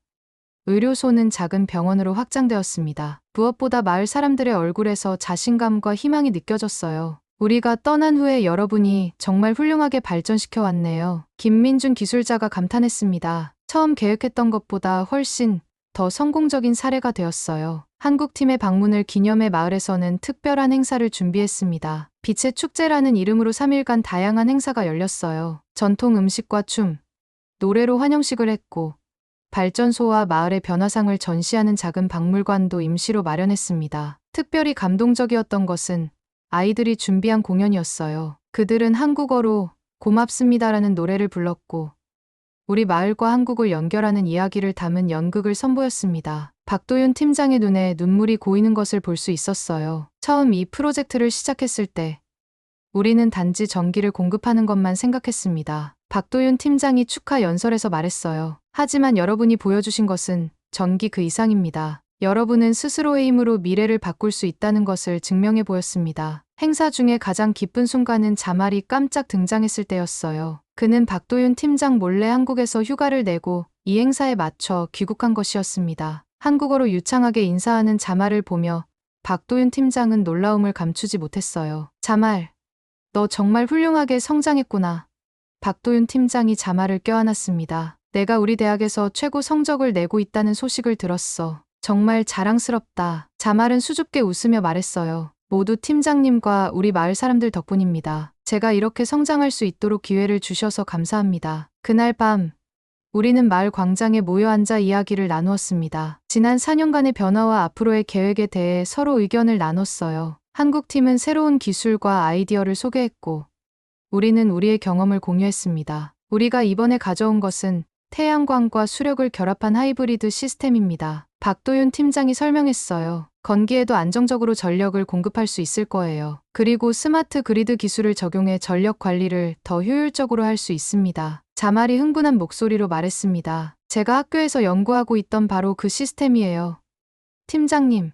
의료소는 작은 병원으로 확장되었습니다. 무엇보다 마을 사람들의 얼굴에서 자신감과 희망이 느껴졌어요. 우리가 떠난 후에 여러분이 정말 훌륭하게 발전시켜 왔네요. 김민준 기술자가 감탄했습니다. 처음 계획했던 것보다 훨씬 더 성공적인 사례가 되었어요. 한국팀의 방문을 기념해 마을에서는 특별한 행사를 준비했습니다. 빛의 축제라는 이름으로 3일간 다양한 행사가 열렸어요. 전통 음식과 춤, 노래로 환영식을 했고 발전소와 마을의 변화상을 전시하는 작은 박물관도 임시로 마련했습니다. 특별히 감동적이었던 것은 아이들이 준비한 공연이었어요. 그들은 한국어로 고맙습니다라는 노래를 불렀고 우리 마을과 한국을 연결하는 이야기를 담은 연극을 선보였습니다. 박도윤 팀장의 눈에 눈물이 고이는 것을 볼 수 있었어요. 처음 이 프로젝트를 시작했을 때 우리는 단지 전기를 공급하는 것만 생각했습니다. 박도윤 팀장이 축하 연설에서 말했어요. 하지만 여러분이 보여주신 것은 전기 그 이상입니다. 여러분은 스스로의 힘으로 미래를 바꿀 수 있다는 것을 증명해 보였습니다. 행사 중에 가장 기쁜 순간은 자말이 깜짝 등장했을 때였어요. 그는 박도윤 팀장 몰래 한국에서 휴가를 내고 이 행사에 맞춰 귀국한 것이었습니다. 한국어로 유창하게 인사하는 자말을 보며 박도윤 팀장은 놀라움을 감추지 못했어요. 자말, 너 정말 훌륭하게 성장했구나. 박도윤 팀장이 자말을 껴안았습니다. 내가 우리 대학에서 최고 성적을 내고 있다는 소식을 들었어. 정말 자랑스럽다. 자말은 수줍게 웃으며 말했어요. 모두 팀장님과 우리 마을 사람들 덕분입니다. 제가 이렇게 성장할 수 있도록 기회를 주셔서 감사합니다. 그날 밤 우리는 마을 광장에 모여 앉아 이야기를 나누었습니다. 지난 4년간의 변화와 앞으로의 계획에 대해 서로 의견을 나눴어요. 한국팀은 새로운 기술과 아이디어를 소개했고 우리는 우리의 경험을 공유했습니다. 우리가 이번에 가져온 것은 태양광과 수력을 결합한 하이브리드 시스템입니다. 박도윤 팀장이 설명했어요. 건기에도 안정적으로 전력을 공급할 수 있을 거예요. 그리고 스마트 그리드 기술을 적용해 전력 관리를 더 효율적으로 할 수 있습니다. 자말이 흥분한 목소리로 말했습니다. 제가 학교에서 연구하고 있던 바로 그 시스템이에요. 팀장님,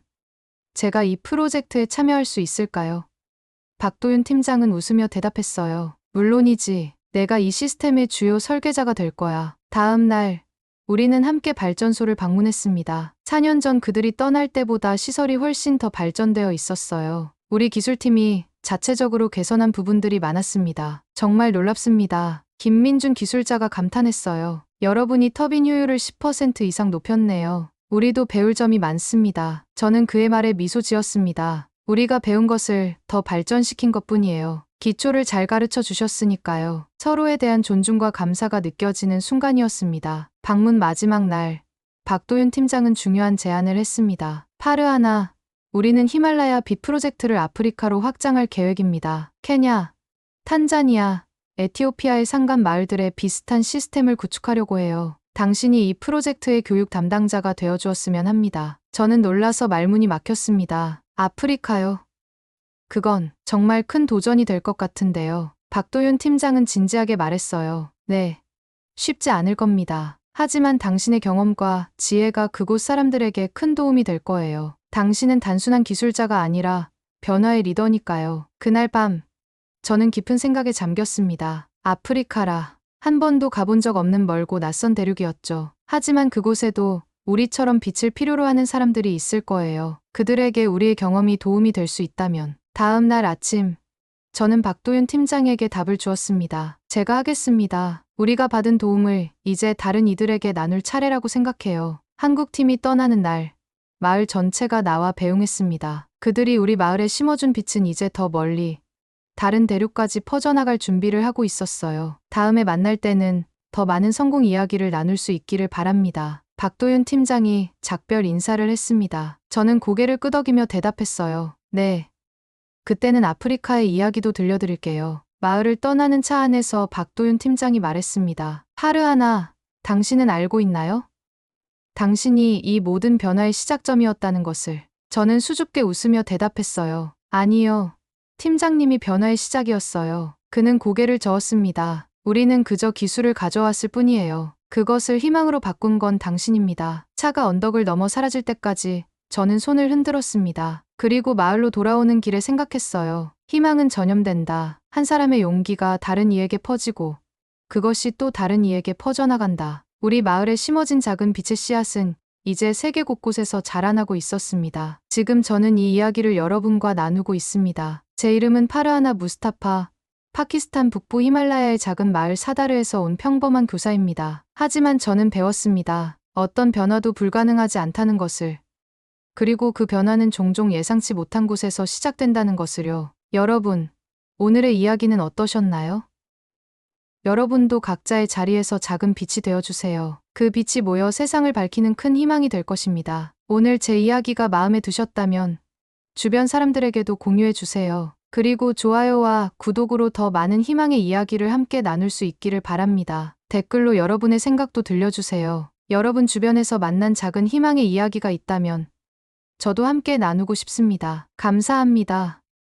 제가 이 프로젝트에 참여할 수 있을까요? 박도윤 팀장은 웃으며 대답했어요. 물론이지. 내가 이 시스템의 주요 설계자가 될 거야. 다음 날, 우리는 함께 발전소를 방문했습니다. 4년 전 그들이 떠날 때보다 시설이 훨씬 더 발전되어 있었어요. 우리 기술팀이 자체적으로 개선한 부분들이 많았습니다. 정말 놀랍습니다. 김민준 기술자가 감탄했어요. 여러분이 터빈 효율을 10% 이상 높였네요. 우리도 배울 점이 많습니다. 저는 그의 말에 미소 지었습니다. 우리가 배운 것을 더 발전시킨 것뿐이에요. 기초를 잘 가르쳐 주셨으니까요. 서로에 대한 존중과 감사가 느껴지는 순간이었습니다. 방문 마지막 날, 박도윤 팀장은 중요한 제안을 했습니다. 파르하나, 우리는 히말라야 빛 프로젝트를 아프리카로 확장할 계획입니다. 케냐, 탄자니아, 에티오피아의 산간 마을들에 비슷한 시스템을 구축하려고 해요. 당신이 이 프로젝트의 교육 담당자가 되어 주었으면 합니다. 저는 놀라서 말문이 막혔습니다. 아프리카요? 그건 정말 큰 도전이 될 것 같은데요. 박도윤 팀장은 진지하게 말했어요. 네, 쉽지 않을 겁니다. 하지만 당신의 경험과 지혜가 그곳 사람들에게 큰 도움이 될 거예요. 당신은 단순한 기술자가 아니라 변화의 리더니까요. 그날 밤, 저는 깊은 생각에 잠겼습니다. 아프리카라. 한 번도 가본 적 없는 멀고 낯선 대륙이었죠. 하지만 그곳에도 우리처럼 빛을 필요로 하는 사람들이 있을 거예요. 그들에게 우리의 경험이 도움이 될 수 있다면. 다음 날 아침, 저는 박도윤 팀장에게 답을 주었습니다. 제가 하겠습니다. 우리가 받은 도움을 이제 다른 이들에게 나눌 차례라고 생각해요. 한국팀이 떠나는 날, 마을 전체가 나와 배웅했습니다. 그들이 우리 마을에 심어준 빛은 이제 더 멀리, 다른 대륙까지 퍼져나갈 준비를 하고 있었어요. 다음에 만날 때는 더 많은 성공 이야기를 나눌 수 있기를 바랍니다. 박도윤 팀장이 작별 인사를 했습니다. 저는 고개를 끄덕이며 대답했어요. 네. 그때는 아프리카의 이야기도 들려드릴게요. 마을을 떠나는 차 안에서 박도윤 팀장이 말했습니다. 파르하나, 당신은 알고 있나요? 당신이 이 모든 변화의 시작점이었다는 것을. 저는 수줍게 웃으며 대답했어요. 아니요. 팀장님이 변화의 시작이었어요. 그는 고개를 저었습니다. 우리는 그저 기술을 가져왔을 뿐이에요. 그것을 희망으로 바꾼 건 당신입니다. 차가 언덕을 넘어 사라질 때까지 저는 손을 흔들었습니다. 그리고 마을로 돌아오는 길에 생각했어요. 희망은 전염된다. 한 사람의 용기가 다른 이에게 퍼지고 그것이 또 다른 이에게 퍼져나간다. 우리 마을에 심어진 작은 빛의 씨앗은 이제 세계 곳곳에서 자라나고 있었습니다. 지금 저는 이 이야기를 여러분과 나누고 있습니다. 제 이름은 파르하나 무스타파, 파키스탄 북부 히말라야의 작은 마을 사다르에서 온 평범한 교사입니다. 하지만 저는 배웠습니다. 어떤 변화도 불가능하지 않다는 것을. 그리고 그 변화는 종종 예상치 못한 곳에서 시작된다는 것을요. 여러분, 오늘의 이야기는 어떠셨나요? 여러분도 각자의 자리에서 작은 빛이 되어주세요. 그 빛이 모여 세상을 밝히는 큰 희망이 될 것입니다. 오늘 제 이야기가 마음에 드셨다면 주변 사람들에게도 공유해 주세요. 그리고 좋아요와 구독으로 더 많은 희망의 이야기를 함께 나눌 수 있기를 바랍니다. 댓글로 여러분의 생각도 들려주세요. 여러분 주변에서 만난 작은 희망의 이야기가 있다면 저도 함께 나누고 싶습니다. 감사합니다.